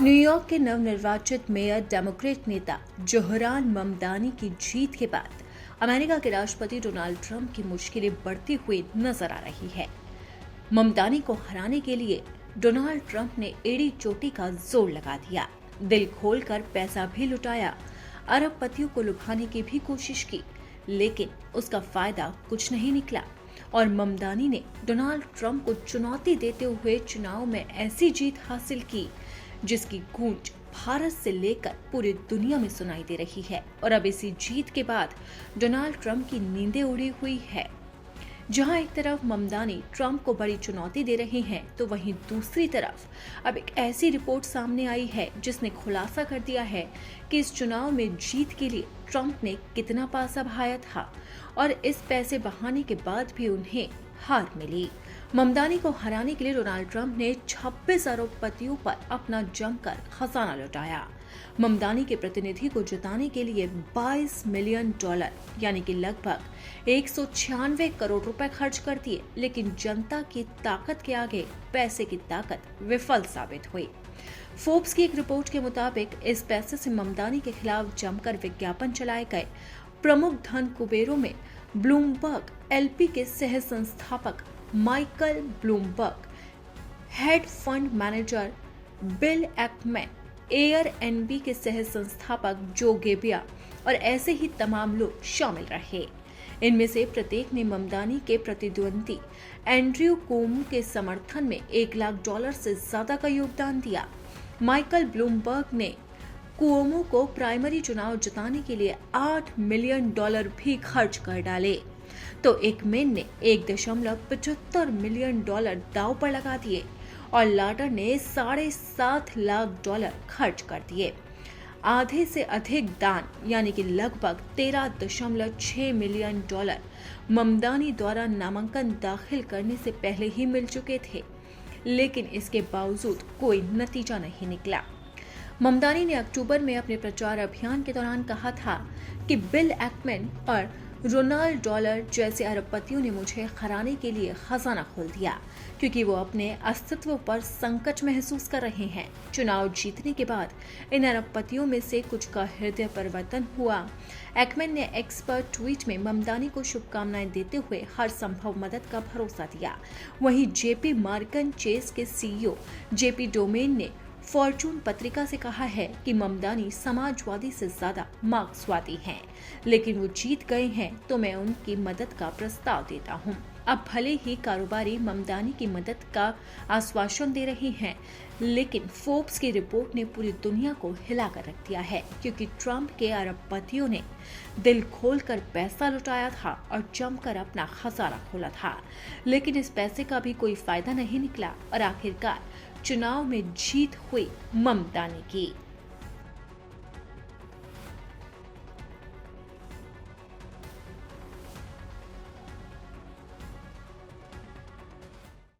New York के नवनिर्वाचित mayor Democrat नेता जोहरान ममदानी की जीत के बाद अमेरिका के राष्ट्रपति डोनाल्ड ट्रंप की मुश्किलें बढ़ती हुई नजर आ रही है। ममदानी को हराने के लिए डोनाल्ड ट्रंप ने एड़ी चोटी का जोर लगा दिया, दिल खोलकर पैसा भी लुटाया, अरबपतियों को लुभाने की भी कोशिश की, लेकिन उसका फायदा कुछ नहीं निकला और ममदानी ने डोनाल्ड ट्रंप को चुनौती देते हुए चुनाव में ऐसी जीत हासिल की जिसकी गूंज भारत से लेकर पूरी दुनिया में सुनाई दे रही है। और अब इसी जीत के बाद डोनाल्ड ट्रंप की नींदें उड़ी हुई है। जहां एक तरफ ममदानी ट्रंप को बड़ी चुनौती दे रहे हैं, तो वहीं दूसरी तरफ अब एक ऐसी रिपोर्ट सामने आई है जिसने खुलासा कर दिया है कि इस चुनाव में जीत के लिए ट्रंप ने कितना पैसा बहाया था और इस पैसे बहाने के बाद भी उन्हें हार मिली। ममदानी को हराने के लिए डोनाल्ड ट्रंप ने 26 अरबपतियों पर अपना जमकर खजाना लुटाया। ममदानी के प्रतिनिधि को जिताने के लिए $22 मिलियन यानी कि लगभग 196 करोड़ रुपए खर्च कर दिए, लेकिन जनता की ताकत के आगे पैसे की ताकत विफल साबित हुई। फोर्ब्स की एक रिपोर्ट के मुताबिक इस पैसे से ममदानी के खिलाफ जमकर विज्ञापन चलाए गए। प्रमुख धन कुबेरों में ब्लूमबर्ग एलपी के सह संस्थापक Michael Bloomberg, hedge fund manager Bill Ackman, Airbnb के सह संस्थापक जो गेबिया और ऐसे ही तमाम लोग शामिल रहे। इनमें से प्रत्येक ने ममदानी के प्रतिद्वंदी एंड्रयू कुओमो के समर्थन में $1 लाख से ज्यादा का योगदान दिया। माइकल ब्लूमबर्ग ने कुओमो को प्राइमरी चुनाव जिताने के लिए $8 मिलियन भी खर्च कर डाले, तो एकमैन ने $1.75 मिलियन दांव पर लगा दिए और लाटर ने $7.5 लाख खर्च कर दिए। आधे से अधिक दान यानी कि लगभग $13.6 मिलियन ममदानी द्वारा नामांकन दाखिल करने से पहले ही मिल चुके थे, लेकिन इसके बावजूद कोई नतीजा नहीं निकला। ममदानी ने अक्टूबर में अपने प्रचार अभियान के दौरान कहा था कि बिल एक्मैन और रोनाल्ड डॉलर जैसे अरबपतियों ने मुझे हराने के लिए खजाना खोल दिया, क्योंकि वो अपने अस्तित्व पर संकट महसूस कर रहे हैं। चुनाव जीतने के बाद इन अरबपतियों में से कुछ का हृदय परिवर्तन हुआ। एक्मैन ने एक्स पर ट्वीट में ममदानी को शुभकामनाएं देते हुए हर संभव मदद का भरोसा दिया। वहीं जेपी मॉर्गन चेस के सीईओ जेपी डोमेन ने फॉर्चून पत्रिका से कहा है कि ममदानी समाजवादी से ज्यादा मार्क्सवादी हैं, लेकिन वो जीत गए हैं तो मैं उनकी मदद का प्रस्ताव देता हूं। अब भले ही कारोबारी ममदानी की मदद का आश्वासन दे रहे हैं, लेकिन फोर्ब्स की रिपोर्ट ने पूरी दुनिया को हिलाकर रख दिया है, क्योंकि ट्रंप के अरबपतियों ने दिल खोलकर पैसा लुटाया था और जमकर अपना खजाना खोला था, लेकिन इस पैसे का भी कोई फायदा नहीं निकला और आखिरकार चुनाव में जीत हुई ममदानी की।